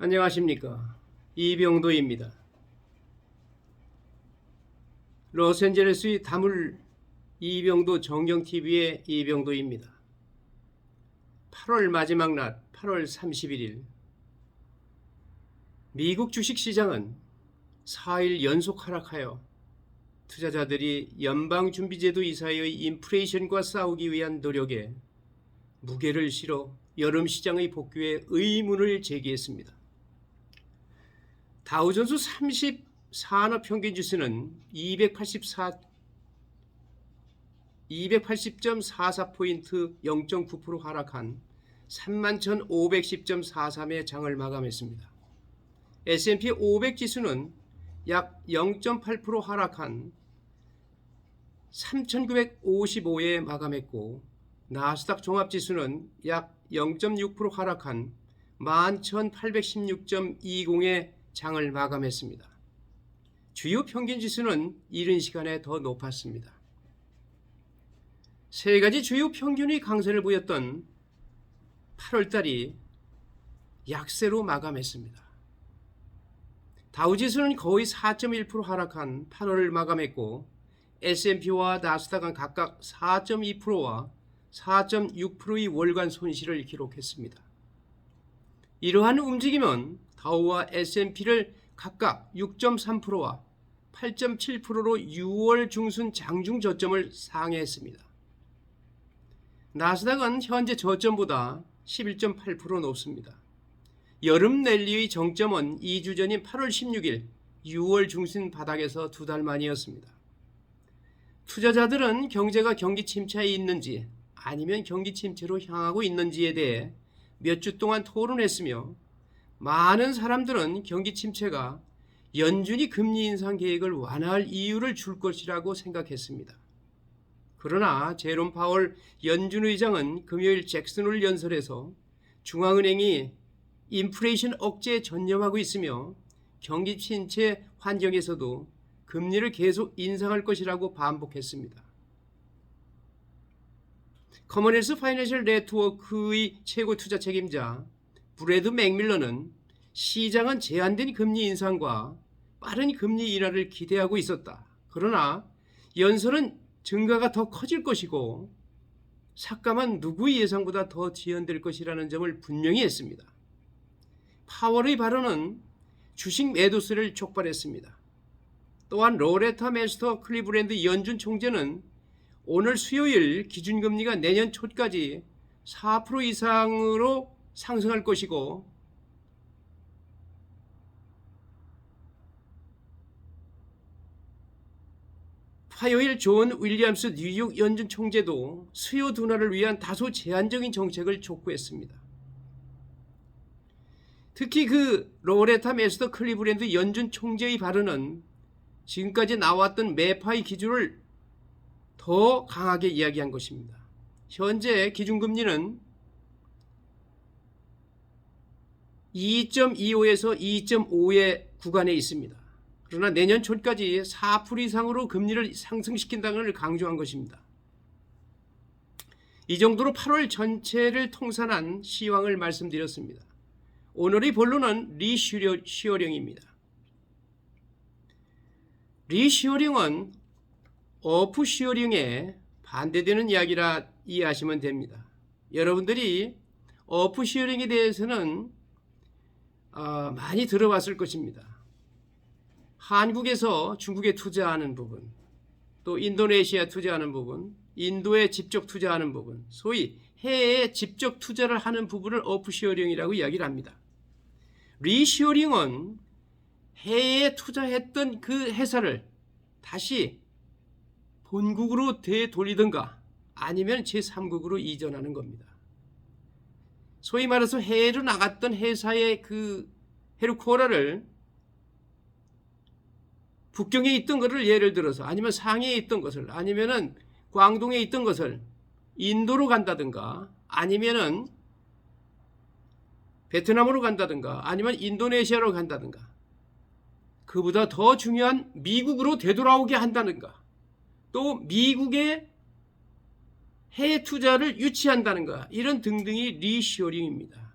안녕하십니까. 이병도입니다. 로스앤젤레스의 다물 이병도 정경TV의 이병도입니다. 8월 마지막 낮 8월 31일 미국 주식시장은 4일 연속 하락하여 투자자들이 연방준비제도 이사의 인플레이션과 싸우기 위한 노력에 무게를 실어 여름시장의 복귀에 의문을 제기했습니다. 다우존스 30 산업평균지수는 280.44포인트 0.9% 하락한 31,510.43의 장을 마감했습니다. S&P 500지수는 약 0.8% 하락한 3,955에 마감했고 나스닥 종합지수는 약 0.6% 하락한 11,816.20의 장을 마감했습니다. 주요 평균지수는 이른 시간에 더 높았습니다. 세 가지 주요 평균이 강세를 보였던 8월달이 약세로 마감했습니다. 다우지수는 거의 4.1% 하락한 8월을 마감했고 S&P와 나스닥은 각각 4.2%와 4.6%의 월간 손실을 기록했습니다. 이러한 움직임은 다우와 S&P를 각각 6.3%와 8.7%로 6월 중순 장중 저점을 상회했습니다. 나스닥은 현재 저점보다 11.8% 높습니다. 여름 랠리의 정점은 2주 전인 8월 16일 6월 중순 바닥에서 2달 만이었습니다. 투자자들은 경제가 경기 침체에 있는지 아니면 경기 침체로 향하고 있는지에 대해 몇 주 동안 토론했으며 많은 사람들은 경기 침체가 연준이 금리 인상 계획을 완화할 이유를 줄 것이라고 생각했습니다. 그러나 제롬 파월 연준 의장은 금요일 잭슨홀 연설에서 중앙은행이 인플레이션 억제에 전념하고 있으며 경기 침체 환경에서도 금리를 계속 인상할 것이라고 반복했습니다. 커먼웰스 파이낸셜 네트워크의 최고 투자 책임자 브래드 맥밀러는 시장은 제한된 금리 인상과 빠른 금리 인하를 기대하고 있었다. 그러나 연설은 증가가 더 커질 것이고 삭감은 누구의 예상보다 더 지연될 것이라는 점을 분명히 했습니다. 파월의 발언은 주식 매도세를 촉발했습니다. 또한 로레타 맨스터 클리브랜드 연준 총재는 오늘 수요일 기준금리가 내년 초까지 4% 이상으로 상승할 것이고 화요일 존 윌리엄스 뉴욕 연준 총재도 수요 둔화를 위한 다소 제한적인 정책을 촉구했습니다. 특히 로레타 맨스터 클리브랜드 연준 총재의 발언은 지금까지 나왔던 매파의 기준을 더 강하게 이야기한 것입니다. 현재 기준금리는 2.25에서 2.5의 구간에 있습니다. 그러나 내년 초까지 4% 이상으로 금리를 상승시킨다는 걸 강조한 것입니다. 이 정도로 8월 전체를 통산한 시황을 말씀드렸습니다. 오늘의 본론은 리슈어링입니다. 리슈어링은 오프슈어링에 반대되는 이야기라 이해하시면 됩니다. 여러분들이 오프슈어링에 대해서는 많이 들어봤을 것입니다. 한국에서 중국에 투자하는 부분, 또 인도네시아 투자하는 부분, 인도에 직접 투자하는 부분, 소위 해외에 직접 투자를 하는 부분을 오프쇼어링이라고 이야기를 합니다. 리쇼어링은 해외에 투자했던 그 회사를 다시 본국으로 되돌리든가 아니면 제3국으로 이전하는 겁니다. 소위 말해서 해외로 나갔던 회사의 그 헤드쿼터를 북경에 있던 것을 예를 들어서 아니면 상해에 있던 것을 아니면은 광동에 있던 것을 인도로 간다든가 아니면은 베트남으로 간다든가 아니면 인도네시아로 간다든가 그보다 더 중요한 미국으로 되돌아오게 한다든가 또 미국의 해외 투자를 유치한다는가 이런 등등이 리쇼어링입니다.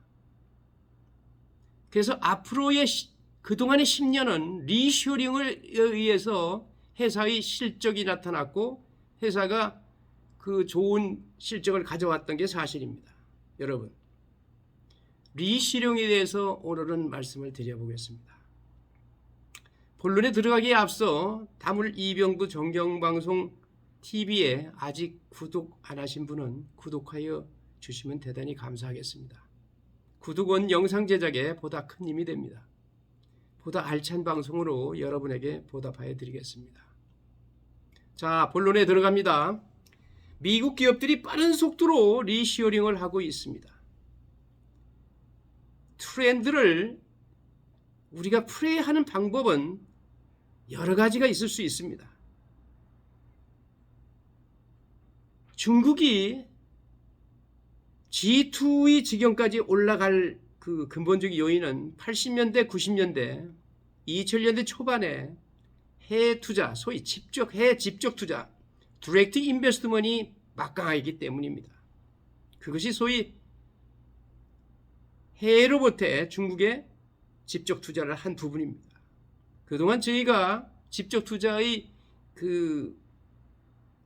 그래서 앞으로의 그동안의 10년은 리쇼링을 의해서 회사의 실적이 나타났고 회사가 그 좋은 실적을 가져왔던 게 사실입니다. 여러분, 리쇼링에 대해서 오늘은 말씀을 드려보겠습니다. 본론에 들어가기에 앞서 다물 이병두 정경방송 TV에 아직 구독 안 하신 분은 구독하여 주시면 대단히 감사하겠습니다. 구독은 영상 제작에 보다 큰 힘이 됩니다. 보다 알찬 방송으로 여러분에게 보답하여 드리겠습니다. 자, 본론에 들어갑니다. 미국 기업들이 빠른 속도로 리쇼링을 하고 있습니다. 트렌드를 우리가 플레이하는 방법은 여러 가지가 있을 수 있습니다. 중국이 G2의 지경까지 올라갈 그 근본적인 요인은 80년대, 90년대, 2000년대 초반에 해외 투자, 소위 해외 직접 투자, 디렉트 인베스트먼이 막강하기 때문입니다. 그것이 소위 해외로부터 중국에 직접 투자를 한 부분입니다. 그동안 저희가 직접 투자의 그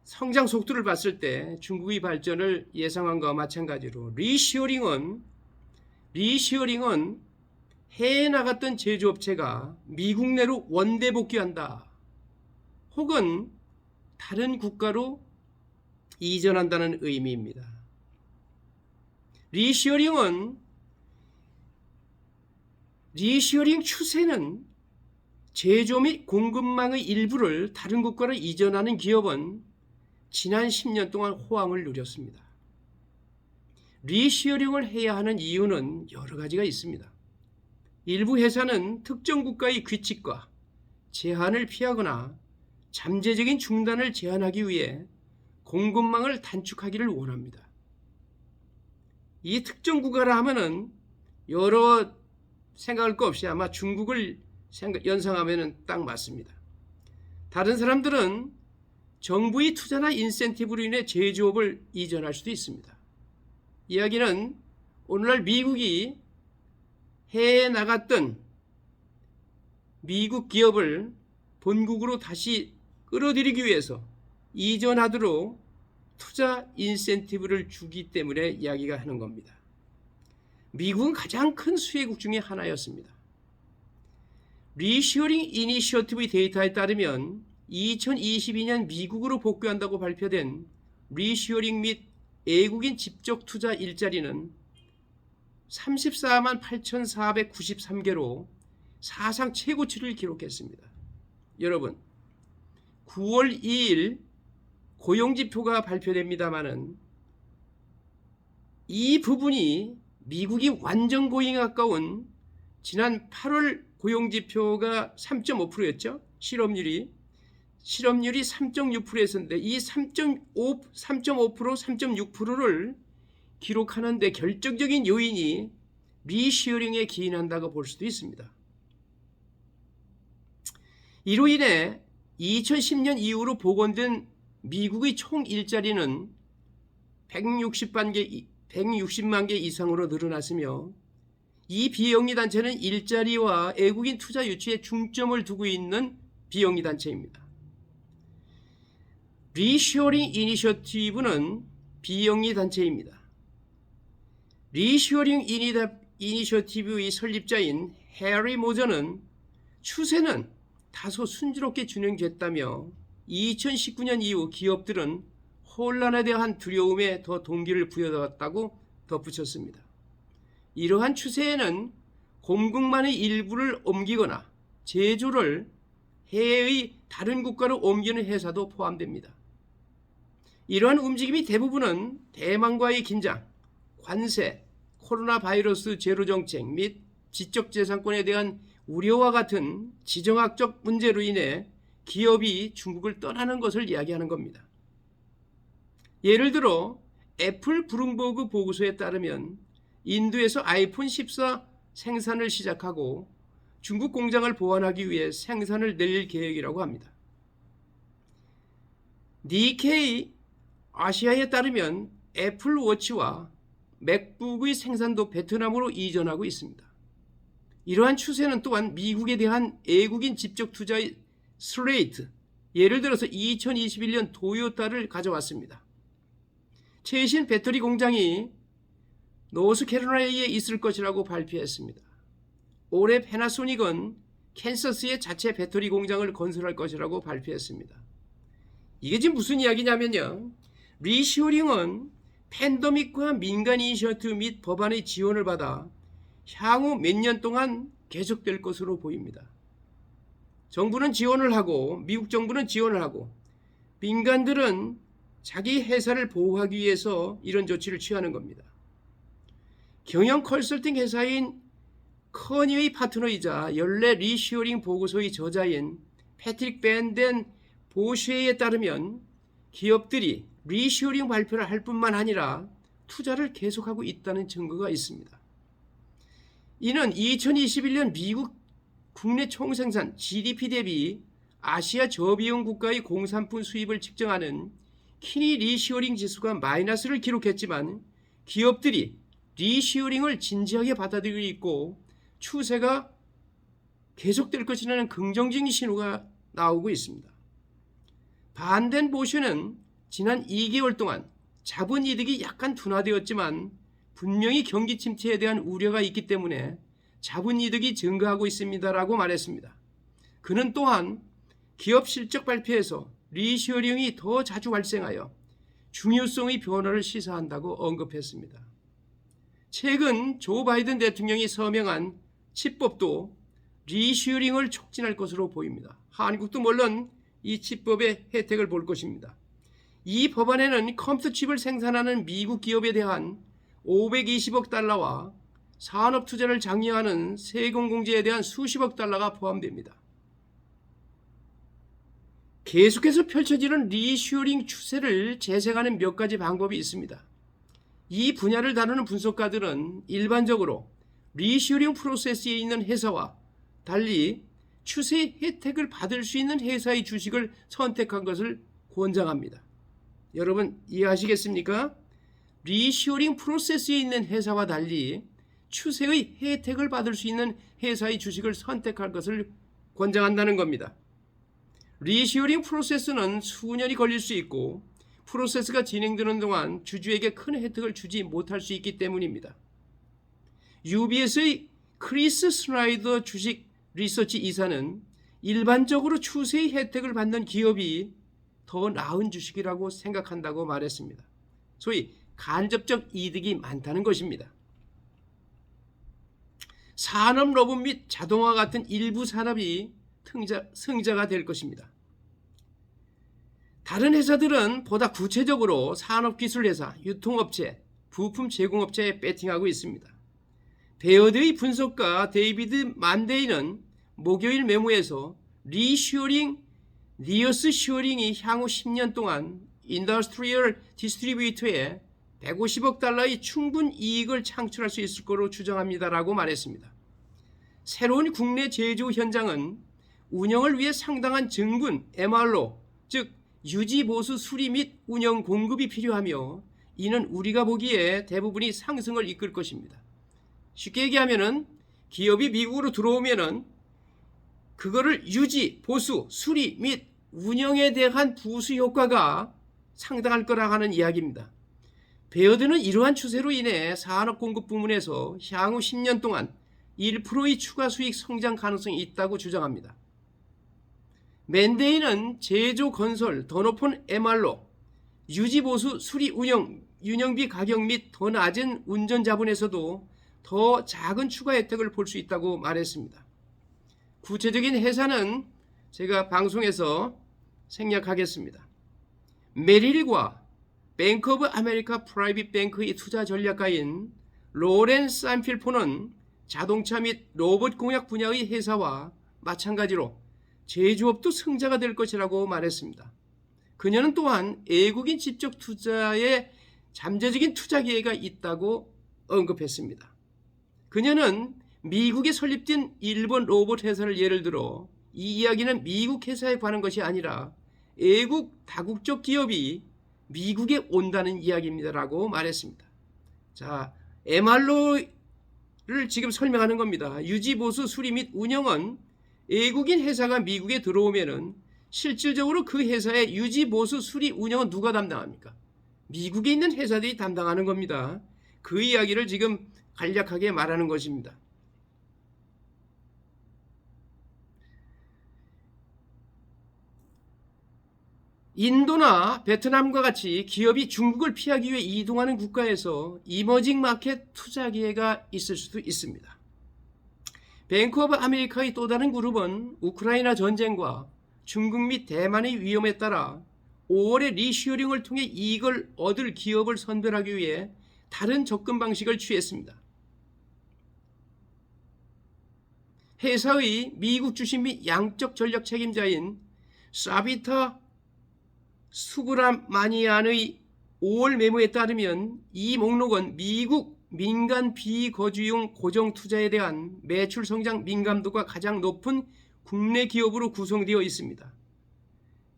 성장 속도를 봤을 때 중국의 발전을 예상한 것과 마찬가지로 리쇼링은 해외에 나갔던 제조업체가 미국 내로 원대 복귀한다. 혹은 다른 국가로 이전한다는 의미입니다. 리쇼링 추세는 제조 및 공급망의 일부를 다른 국가로 이전하는 기업은 지난 10년 동안 호황을 누렸습니다. 리쇼링을 해야 하는 이유는 여러 가지가 있습니다. 일부 회사는 특정 국가의 규칙과 제한을 피하거나 잠재적인 중단을 제한하기 위해 공급망을 단축하기를 원합니다. 이 특정 국가라 하면은 여러 생각할 거 없이 아마 중국을 연상하면 딱 맞습니다. 다른 사람들은 정부의 투자나 인센티브로 인해 제조업을 이전할 수도 있습니다. 이야기는 오늘날 미국이 해외에 나갔던 미국 기업을 본국으로 다시 끌어들이기 위해서 이전하도록 투자 인센티브를 주기 때문에 이야기가 하는 겁니다. 미국은 가장 큰 수혜국 중에 하나였습니다. 리쇼링 이니셔티브의 데이터에 따르면 2022년 미국으로 복귀한다고 발표된 리쇼링 및 외국인 직접 투자 일자리는 34만 8,493개로 사상 최고치를 기록했습니다. 여러분, 9월 2일 고용지표가 발표됩니다마는 이 부분이 미국이 완전 고용에 가까운 지난 8월 고용지표가 3.5%였죠. 실업률이 3.6%였었는데 이 3.5%, 3.6%를 기록하는 데 결정적인 요인이 리쇼링에 기인한다고 볼 수도 있습니다. 이로 인해 2010년 이후로 복원된 미국의 총 일자리는 160만 개 이상으로 늘어났으며 이 비영리 단체는 일자리와 외국인 투자 유치에 중점을 두고 있는 비영리 단체입니다. 리쇼링 이니셔티브는 비영리 단체입니다. 리쇼링 이니셔티브의 설립자인 해리 모저는 추세는 다소 순조롭게 진행됐다며 2019년 이후 기업들은 혼란에 대한 두려움에 더 동기를 부여받았다고 덧붙였습니다. 이러한 추세에는 공급망의 일부를 옮기거나 제조를 해외의 다른 국가로 옮기는 회사도 포함됩니다. 이러한 움직임이 대부분은 대만과의 긴장, 관세, 코로나 바이러스 제로 정책 및 지적재산권에 대한 우려와 같은 지정학적 문제로 인해 기업이 중국을 떠나는 것을 이야기하는 겁니다. 예를 들어 애플 블룸버그 보고서에 따르면 인도에서 아이폰 14 생산을 시작하고 중국 공장을 보완하기 위해 생산을 늘릴 계획이라고 합니다. 니케이 아시아에 따르면 애플워치와 맥북의 생산도 베트남으로 이전하고 있습니다. 이러한 추세는 또한 미국에 대한 애국인 직접 투자의 슬레이트, 예를 들어서 2021년 도요타를 가져왔습니다. 최신 배터리 공장이 노스캐롤라이나에 있을 것이라고 발표했습니다. 올해 패나소닉은 캔서스에 자체 배터리 공장을 건설할 것이라고 발표했습니다. 이게 지금 무슨 이야기냐면요. 리쇼링은 팬데믹과 민간 이니셔티브 및 법안의 지원을 받아 향후 몇 년 동안 계속될 것으로 보입니다. 정부는 지원을 하고 미국 정부는 지원을 하고 민간들은 자기 회사를 보호하기 위해서 이런 조치를 취하는 겁니다. 경영 컨설팅 회사인 커니의 파트너이자 연례 리쇼링 보고서의 저자인 패트릭 밴덴 보쉐에 따르면 기업들이 리쇼링 발표를 할 뿐만 아니라 투자를 계속하고 있다는 증거가 있습니다. 이는 2021년 미국 국내 총생산 GDP 대비 아시아 저비용 국가의 공산품 수입을 측정하는 키니 리쇼링 지수가 마이너스를 기록했지만 기업들이 리쇼링을 진지하게 받아들이고 있고 추세가 계속될 것이라는 긍정적인 신호가 나오고 있습니다. 반덴 보슈는 지난 2개월 동안 자본이득이 약간 둔화되었지만 분명히 경기 침체에 대한 우려가 있기 때문에 자본이득이 증가하고 있습니다라고 말했습니다. 그는 또한 기업 실적 발표에서 리쇼링이 더 자주 발생하여 중요성의 변화를 시사한다고 언급했습니다. 최근 조 바이든 대통령이 서명한 칩법도 리쇼링을 촉진할 것으로 보입니다. 한국도 물론 이 칩법의 혜택을 볼 것입니다. 이 법안에는 컴퓨터 칩을 생산하는 미국 기업에 대한 520억 달러와 산업 투자를 장려하는 세금 공제에 대한 수십억 달러가 포함됩니다. 계속해서 펼쳐지는 리쇼링 추세를 재생하는 몇 가지 방법이 있습니다. 이 분야를 다루는 분석가들은 일반적으로 리쇼링 프로세스에 있는 회사와 달리 추세의 혜택을 받을 수 있는 회사의 주식을 선택한 것을 권장합니다. 여러분 이해하시겠습니까? 리쇼링 프로세스에 있는 회사와 달리 추세의 혜택을 받을 수 있는 회사의 주식을 선택할 것을 권장한다는 겁니다. 리쇼링 프로세스는 수년이 걸릴 수 있고 프로세스가 진행되는 동안 주주에게 큰 혜택을 주지 못할 수 있기 때문입니다. UBS의 크리스 스나이더 주식 리서치 이사는 일반적으로 추세의 혜택을 받는 기업이 더 나은 주식이라고 생각한다고 말했습니다. 소위 간접적 이득이 많다는 것입니다. 산업 로봇 및 자동화 같은 일부 산업이 승자가 될 것입니다. 다른 회사들은 보다 구체적으로 산업기술회사, 유통업체, 부품 제공업체에 배팅하고 있습니다. 베어드의 분석가 데이비드 만데이는 목요일 메모에서 리쇼링, 니어스쇼링이 향후 10년 동안 인더스트리얼 디스트리뷰터에 150억 달러의 충분 이익을 창출할 수 있을 것으로 추정합니다라고 말했습니다. 새로운 국내 제조 현장은 운영을 위해 상당한 증분, MRO, 즉 유지 보수 수리 및 운영 공급이 필요하며 이는 우리가 보기에 대부분이 상승을 이끌 것입니다. 쉽게 얘기하면은 기업이 미국으로 들어오면은 그거를 유지, 보수, 수리 및 운영에 대한 부수 효과가 상당할 거라 하는 이야기입니다. 베어드는 이러한 추세로 인해 산업 공급 부문에서 향후 10년 동안 1%의 추가 수익 성장 가능성이 있다고 주장합니다. 맨데이는 제조 건설, 더 높은 MRO, 유지 보수, 수리 운영, 운영비 가격 및 더 낮은 운전 자본에서도 더 작은 추가 혜택을 볼 수 있다고 말했습니다. 구체적인 회사는 제가 방송에서 생략하겠습니다. 메릴과 뱅크 오브 아메리카 프라이빗 뱅크의 투자 전략가인 로렌 산필포는 자동차 및 로봇 공학 분야의 회사와 마찬가지로 제조업도 승자가 될 것이라고 말했습니다. 그녀는 또한 외국인 직접 투자에 잠재적인 투자 기회가 있다고 언급했습니다. 그녀는 미국에 설립된 일본 로봇 회사를 예를 들어 이 이야기는 미국 회사에 관한 것이 아니라 외국 다국적 기업이 미국에 온다는 이야기입니다라고 말했습니다. 자, MRO 지금 설명하는 겁니다. 유지, 보수, 수리 및 운영은 외국인 회사가 미국에 들어오면은 실질적으로 그 회사의 유지, 보수, 수리, 운영은 누가 담당합니까? 미국에 있는 회사들이 담당하는 겁니다. 그 이야기를 지금 간략하게 말하는 것입니다. 인도나 베트남과 같이 기업이 중국을 피하기 위해 이동하는 국가에서 이머징 마켓 투자 기회가 있을 수도 있습니다. 뱅크 오브 아메리카의 또 다른 그룹은 우크라이나 전쟁과 중국 및 대만의 위험에 따라 5월에 리슈어링을 통해 이익을 얻을 기업을 선별하기 위해 다른 접근 방식을 취했습니다. 회사의 미국 주식 및 양적 전략 책임자인 사비타 수브라마니안의 5월 메모에 따르면 이 목록은 미국 민간 비거주용 고정 투자에 대한 매출 성장 민감도가 가장 높은 국내 기업으로 구성되어 있습니다.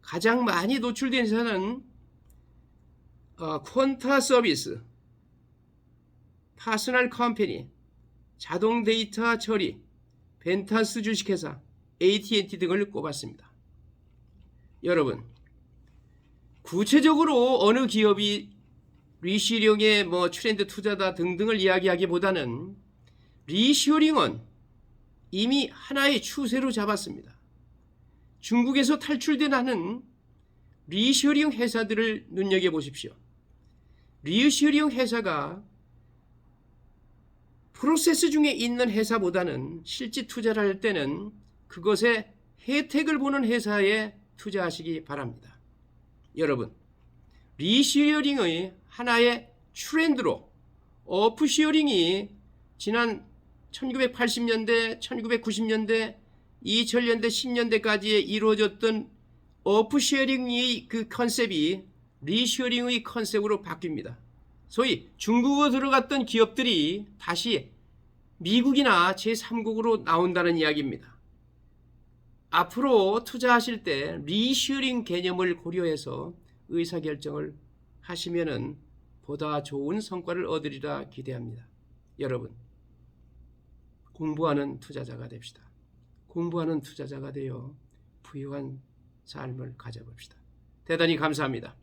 가장 많이 노출된 회사는 퀀타 서비스, 파스널 컴퍼니, 자동 데이터 처리, 벤타스 주식회사, AT&T 등을 꼽았습니다. 여러분, 구체적으로 어느 기업이 리슈어링의 트렌드 투자다 등등을 이야기하기보다는 리슈어링은 이미 하나의 추세로 잡았습니다. 중국에서 탈출된 하는 리슈어링 회사들을 눈여겨보십시오. 리슈어링 회사가 프로세스 중에 있는 회사보다는 실제 투자를 할 때는 그것에 혜택을 보는 회사에 투자하시기 바랍니다. 여러분, 리슈어링의 하나의 트렌드로 오프쇼링이 지난 1980년대, 1990년대, 2000년대, 10년대까지 이루어졌던 오프쇼링의 그 컨셉이 리슈어링의 컨셉으로 바뀝니다. 소위 중국으로 들어갔던 기업들이 다시 미국이나 제3국으로 나온다는 이야기입니다. 앞으로 투자하실 때 리슈어링 개념을 고려해서 의사결정을 하시면은 보다 좋은 성과를 얻으리라 기대합니다. 여러분, 공부하는 투자자가 됩시다. 공부하는 투자자가 되어 부유한 삶을 가져봅시다. 대단히 감사합니다.